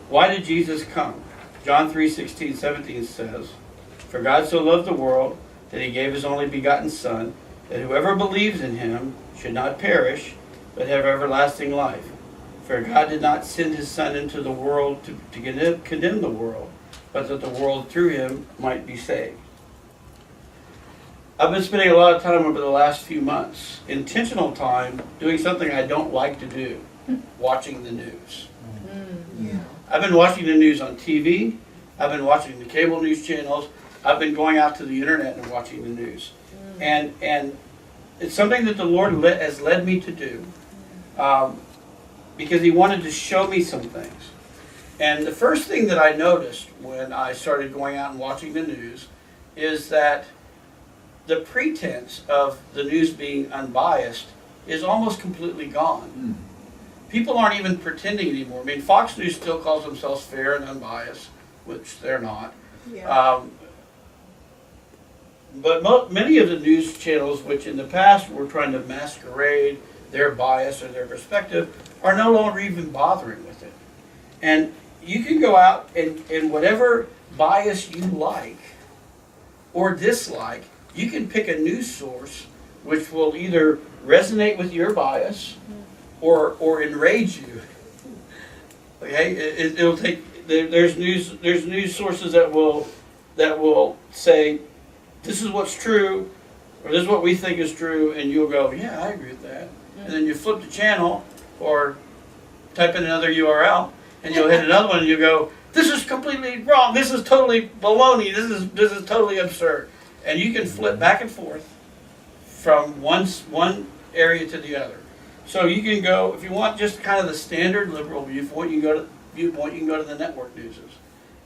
Why did Jesus come? John 3:16-17 says, "For God so loved the world that he gave his only begotten Son, that whoever believes in him should not perish, but have everlasting life. For God did not send his Son into the world to condemn the world, but that the world through him might be saved." I've been spending a lot of time over the last few months, intentional time, doing something I don't like to do, watching the news. Yeah. I've been watching the news on TV, I've been watching the cable news channels, I've been going out to the internet and watching the news. And it's something that the Lord has led me to do, because he wanted to show me some things. And the first thing that I noticed when I started going out and watching the news is that the pretense of the news being unbiased is almost completely gone. People aren't even pretending anymore. I mean, Fox News still calls themselves fair and unbiased, which they're not. Yeah. But many of the news channels, which in the past were trying to masquerade their bias or their perspective, are no longer even bothering with it. And you can go out and whatever bias you like or dislike, you can pick a news source which will either resonate with your bias or enrage you. Okay, it'll take. There's news sources that will say, this is what's true, or this is what we think is true, and you'll go, yeah, I agree with that. And then you flip the channel or type in another URL, and you'll hit another one, and you'll go, this is completely wrong. This is totally baloney. This is totally absurd. And you can flip back and forth from one area to the other. So you can go, if you want just kind of the standard liberal viewpoint, you can go to the network newses.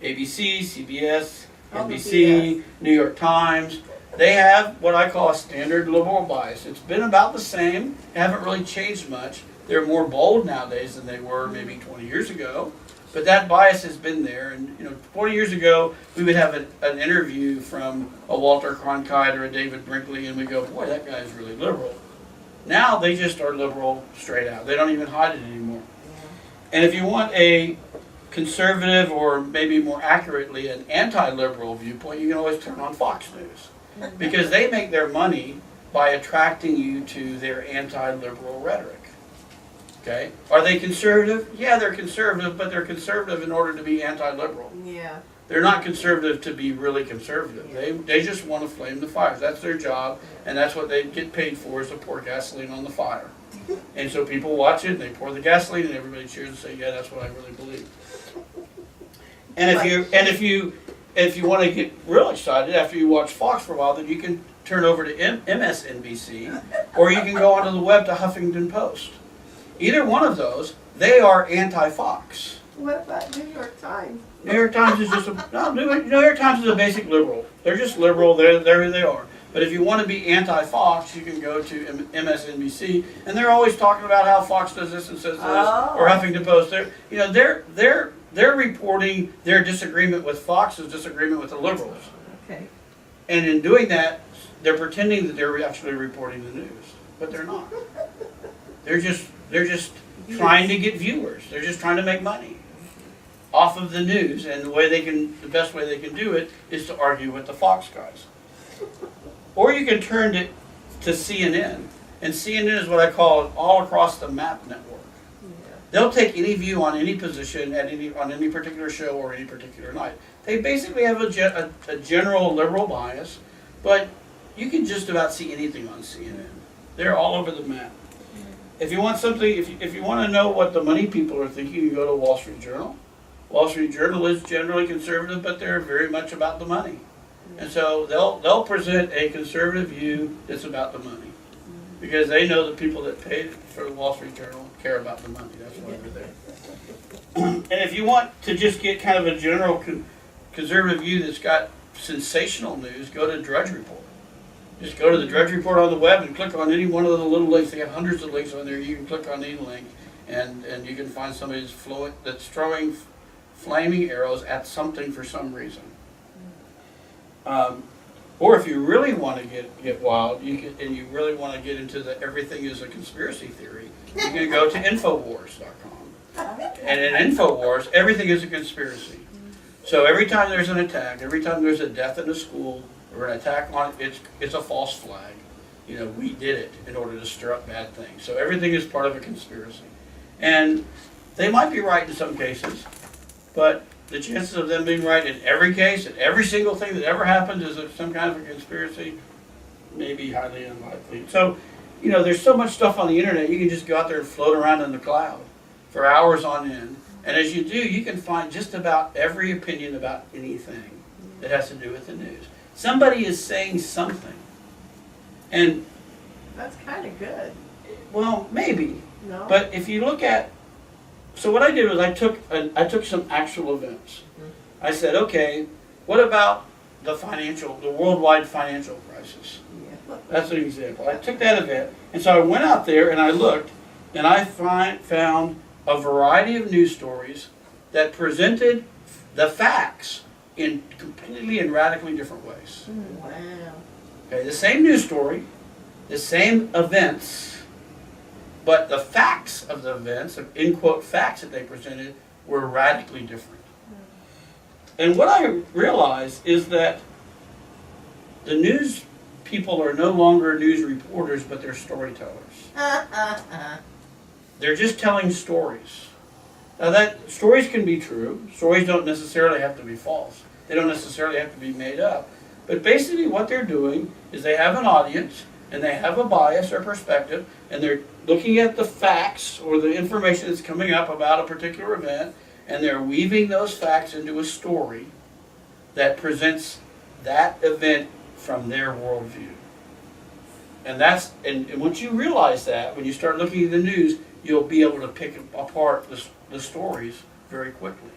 ABC, CBS, NBC, New York Times. They have what I call a standard liberal bias. It's been about the same, haven't really changed much. They're more bold nowadays than they were maybe 20 years ago. But that bias has been there. And 20 years ago, we would have an interview from a Walter Cronkite or a David Brinkley, and we go, boy, that guy's really liberal. Now they just are liberal straight out. They don't even hide it anymore. And if you want a conservative, or maybe more accurately an anti-liberal viewpoint, you can always turn on Fox News. Because they make their money by attracting you to their anti-liberal rhetoric. Okay? Are they conservative? Yeah, they're conservative, but they're conservative in order to be anti-liberal. Yeah. They're not conservative to be really conservative. They just want to flame the fires. That's their job, and that's what they get paid for, is to pour gasoline on the fire. And so people watch it, and they pour the gasoline, and everybody cheers and say, yeah, that's what I really believe. And if you want to get real excited after you watch Fox for a while, then you can turn over to MSNBC, or you can go onto the web to Huffington Post. Either one of those, they are anti-Fox. What about New York Times? New York Times is just New York Times is a basic liberal. They're just liberal. They're who they are. But if you want to be anti-Fox, you can go to MSNBC, and they're always talking about how Fox does this and says this, or Huffington Post. They're reporting their disagreement with Fox's disagreement with the liberals. Okay. And in doing that, they're pretending that they're actually reporting the news, but they're not. They're just trying to get viewers. They're just trying to make money off of the news, and the best way they can do it is to argue with the Fox guys. Or you can turn it to CNN, and CNN is what I call an all across the map network. Yeah. They'll take any view on any position on any particular show or any particular night. They basically have a general liberal bias, but you can just about see anything on CNN. They're all over the map. If you want something, if you want to know what the money people are thinking, you go to Wall Street Journal. Wall Street Journal is generally conservative, but they're very much about the money. And so they'll present a conservative view that's about the money. Because they know the people that paid for the Wall Street Journal care about the money. That's why they're there. And if you want to just get kind of a general conservative view that's got sensational news, go to Drudge Report. Just go to the Drudge Report on the web and click on any one of the little links. They have hundreds of links on there. You can click on any link, and you can find somebody that's throwing flaming arrows at something for some reason. Or if you really want to get wild, and you really want to get into the everything is a conspiracy theory, you can go to Infowars.com. And in InfoWars, everything is a conspiracy. So every time there's an attack, every time there's a death in a school or an attack on it, it's a false flag. You know, we did it in order to stir up bad things. So everything is part of a conspiracy. And they might be right in some cases, but the chances of them being right in every case, and every single thing that ever happens is some kind of a conspiracy, may be highly unlikely. So, you know, there's so much stuff on the internet, you can just go out there and float around in the cloud for hours on end. And as you do, you can find just about every opinion about anything that has to do with the news. Somebody is saying something. And, That's kind of good. well, maybe. No? But if you look at, so what I did was I took some actual events. I said, okay, what about the worldwide financial crisis? Yeah. That's an example. I took that event, and so I went out there and I looked, and I found a variety of news stories that presented the facts in completely and radically different ways. Wow. Okay, the same news story, the same events, but the facts of the events, in quote facts that they presented, were radically different. And what I realized is that the news people are no longer news reporters, but they're storytellers. They're just telling stories. Now that stories can be true. Stories don't necessarily have to be false. They don't necessarily have to be made up. But basically what they're doing is they have an audience and they have a bias or perspective and they're looking at the facts or the information that's coming up about a particular event and they're weaving those facts into a story that presents that event from their worldview. And and once you realize that, when you start looking at the news, you'll be able to pick apart the stories very quickly.